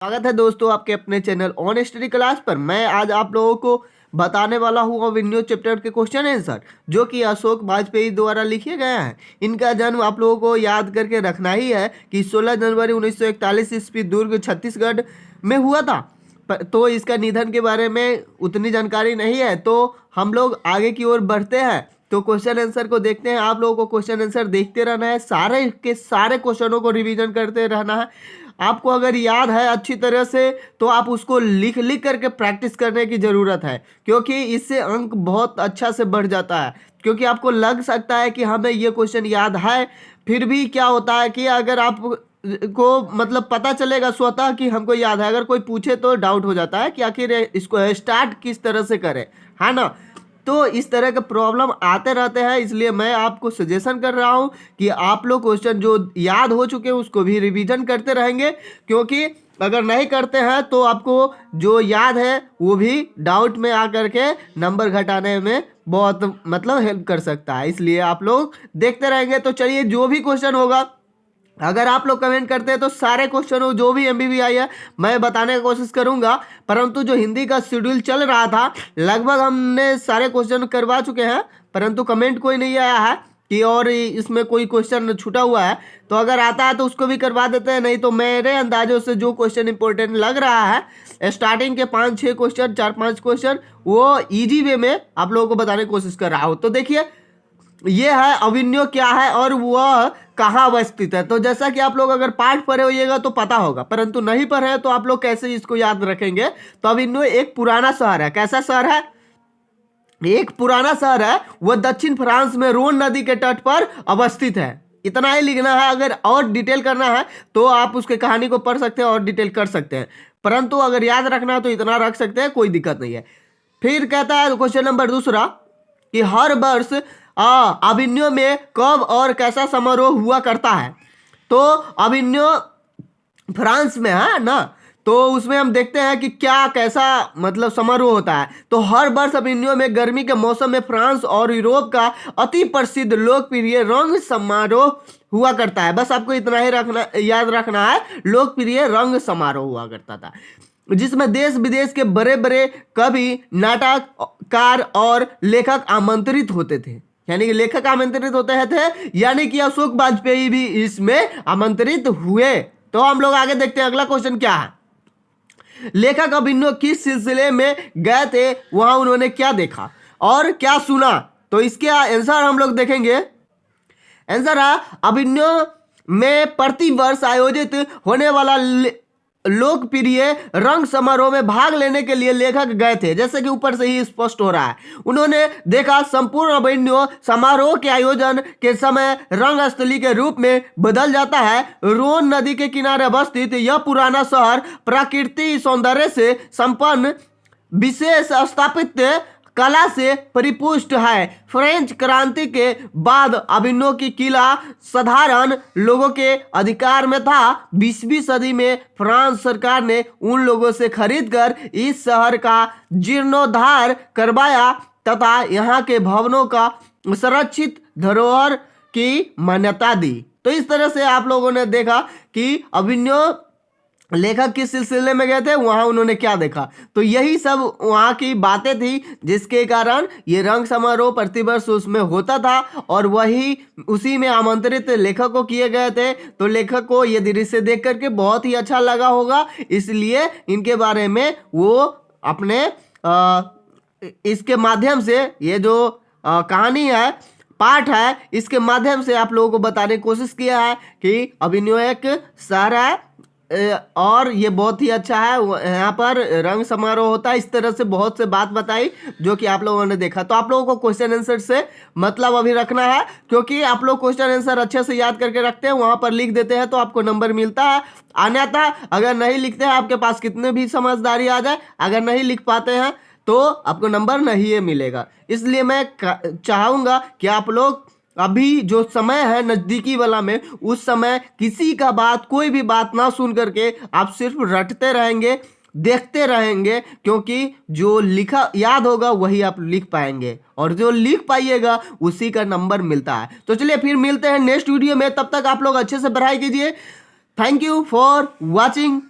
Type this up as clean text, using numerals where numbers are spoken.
स्वागत है दोस्तों आपके अपने चैनल ऑन स्टडी क्लास पर। मैं आज आप लोगों को बताने वाला हूँ अभिनव चैप्टर के क्वेश्चन आंसर जो कि अशोक वाजपेयी द्वारा लिखे गए हैं। इनका जन्म आप लोगों को याद करके रखना ही है कि 16 जनवरी 1941 ईस्वी दुर्ग छत्तीसगढ़ में हुआ था। तो इसका निधन के बारे में उतनी जानकारी नहीं है, तो हम लोग आगे की ओर बढ़ते हैं। तो क्वेश्चन आंसर को देखते हैं। आप लोगों को क्वेश्चन आंसर देखते रहना है, सारे के सारे क्वेश्चनों को रिवीजन करते रहना है। आपको अगर याद है अच्छी तरह से तो आप उसको लिख लिख करके प्रैक्टिस करने की ज़रूरत है, क्योंकि इससे अंक बहुत अच्छा से बढ़ जाता है। क्योंकि आपको लग सकता है कि हमें ये क्वेश्चन याद है, फिर भी क्या होता है कि अगर आप को मतलब पता चलेगा स्वतः कि हमको याद है, अगर कोई पूछे तो डाउट हो जाता है कि आखिर इसको स्टार्ट किस तरह से करें, है ना। तो इस तरह के प्रॉब्लम आते रहते हैं, इसलिए मैं आपको सजेशन कर रहा हूं कि आप लोग क्वेश्चन जो याद हो चुके हैं उसको भी रिवीजन करते रहेंगे, क्योंकि अगर नहीं करते हैं तो आपको जो याद है वो भी डाउट में आकर के नंबर घटाने में बहुत मतलब हेल्प कर सकता है। इसलिए आप लोग देखते रहेंगे। तो चलिए, जो भी क्वेश्चन होगा, अगर आप लोग कमेंट करते हैं तो सारे क्वेश्चन जो भी MBBI है मैं बताने की कोशिश करूंगा। परंतु जो हिंदी का शेड्यूल चल रहा था लगभग हमने सारे क्वेश्चन करवा चुके हैं, परंतु कमेंट कोई नहीं आया है कि और इसमें कोई क्वेश्चन छूटा हुआ है। तो अगर आता है तो उसको भी करवा देते हैं, नहीं तो मेरे अंदाजों से जो क्वेश्चन इंपॉर्टेंट लग रहा है स्टार्टिंग के 5-6 क्वेश्चन, 4-5 क्वेश्चन वो ईजी वे में आप लोगों को बताने की कोशिश कर रहा हूँ। तो देखिए, ये है अभिनव क्या है और वह कहाँ अवस्थित है। तो जैसा कि आप लोग अगर पाठ पढ़े होइएगा तो पता होगा, परंतु नहीं पढ़े तो आप लोग कैसे इसको याद रखेंगे। तो अभिनव एक पुराना शहर है। कैसा शहर है? एक पुराना शहर है। वह दक्षिण फ्रांस में रोन नदी के तट पर अवस्थित है। इतना ही लिखना है। अगर और डिटेल करना है तो आप उसके कहानी को पढ़ सकते हैं और डिटेल कर सकते हैं, परंतु अगर याद रखना है तो इतना रख सकते हैं, कोई दिक्कत नहीं है। फिर कहता है क्वेश्चन नंबर दूसरा कि हर वर्ष अभिनव में कब और कैसा समारोह हुआ करता है। तो अभिनव फ्रांस में है ना, तो उसमें हम देखते हैं कि क्या कैसा मतलब समारोह होता है। तो हर वर्ष अभिनव में गर्मी के मौसम में फ्रांस और यूरोप का अति प्रसिद्ध लोकप्रिय रंग समारोह हुआ करता है। बस आपको इतना ही रखना, याद रखना है, लोकप्रिय रंग समारोह हुआ करता था, जिसमें देश विदेश के बड़े बड़े कवि, नाटककार और लेखक आमंत्रित होते थे। यानी कि लेखक आमंत्रित होते थे, यानी कि अशोक वाजपेयी भी इसमें आमंत्रित हुए। तो हम लोग आगे देखते हैं अगला क्वेश्चन क्या है। लेखक अभिनव किस सिलसिले में गए थे, वहां उन्होंने क्या देखा और क्या सुना। तो इसके आंसर हम लोग देखेंगे। आंसर है अभिनव में प्रति वर्ष आयोजित होने वाला लोकप्रिय रंग समारोह में भाग लेने के लिए लेखक गए थे। जैसे कि ऊपर से ही स्पष्ट हो रहा है, उन्होंने देखा संपूर्ण अभिनव समारोह के आयोजन के समय रंगस्थली के रूप में बदल जाता है। रोन नदी के किनारे अवस्थित यह पुराना शहर प्राकृतिक सौंदर्य से संपन्न, विशेष स्थापत्य कला से परिपुष्ट है। फ्रेंच क्रांति के बाद अभिनव की किला साधारण लोगों के अधिकार में था। 20वीं सदी में फ्रांस सरकार ने उन लोगों से खरीदकर इस शहर का जीर्णोद्धार करवाया तथा यहाँ के भवनों का संरक्षित धरोहर की मान्यता दी। तो इस तरह से आप लोगों ने देखा कि अभिनव लेखक किस सिलसिले में गए थे, वहां उन्होंने क्या देखा। तो यही सब वहां की बातें थी जिसके कारण ये रंग समारोह प्रतिवर्ष उसमें होता था और वही उसी में आमंत्रित लेखक को किए गए थे। तो लेखक को ये दृश्य देख करके बहुत ही अच्छा लगा होगा, इसलिए इनके बारे में वो अपने इसके माध्यम से ये जो कहानी है, पाठ है, इसके माध्यम से आप लोगों को बताने की कोशिश किया है कि अभिनव एक शहर है और ये बहुत ही अच्छा है। यहाँ पर रंग समारोह होता है। इस तरह से बहुत से बात बताई जो कि आप लोगों ने देखा। तो आप लोगों को क्वेश्चन आंसर से मतलब अभी रखना है, क्योंकि आप लोग क्वेश्चन आंसर अच्छे से याद करके रखते हैं, वहां पर लिख देते हैं तो आपको नंबर मिलता है, आने आता है। अगर नहीं लिखते हैं, आपके पास कितने भी समझदारी आ जाए, अगर नहीं लिख पाते हैं तो आपको नंबर नहीं मिलेगा। इसलिए मैं चाहूंगा कि आप लोग अभी जो समय है नजदीकी वाला में, उस समय किसी का बात, कोई भी बात ना सुन करके आप सिर्फ रटते रहेंगे, देखते रहेंगे, क्योंकि जो लिखा याद होगा वही आप लिख पाएंगे और जो लिख पाइएगा उसी का नंबर मिलता है। तो चलिए फिर मिलते हैं नेक्स्ट वीडियो में, तब तक आप लोग अच्छे से पढ़ाई कीजिए। Thank you for watching.